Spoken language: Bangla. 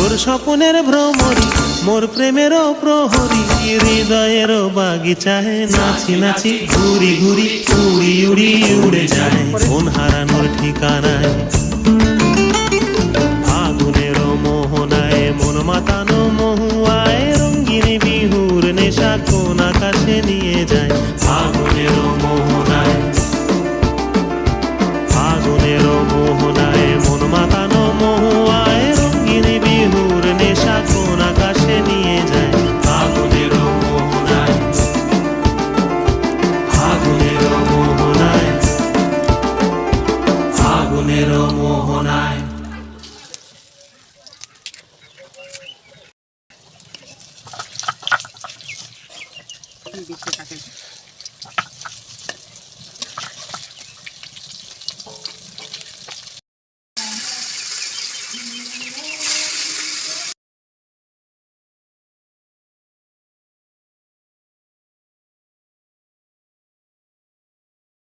মোর স্বপ্নের ভ্রমরি, মোর প্রেমেরও প্রহরী, হৃদয়েরও বাগিচায় নাচি নাচি ঘুরি ঘুরি উড়ি উড়ি উড়ে যায় মন হারানোর ঠিকানায়। আগুনেরও মোহনায় মন মাতানো মহুয়ায়, রঙিন বিহুর নেশা কোন আকাশে নিয়ে যায়। আগুনেরও মোহনায়, আগুনেরও মোহনায় মন মাতানো মহুয়ায়, রঙিন বিহুর নেশা কোন আকাশে নিয়ে যায়। আগুনেরও মোহনায়, আগুনেরও মোহনায়, আগুনেরও মোহনায়। বেঁচে থাকে।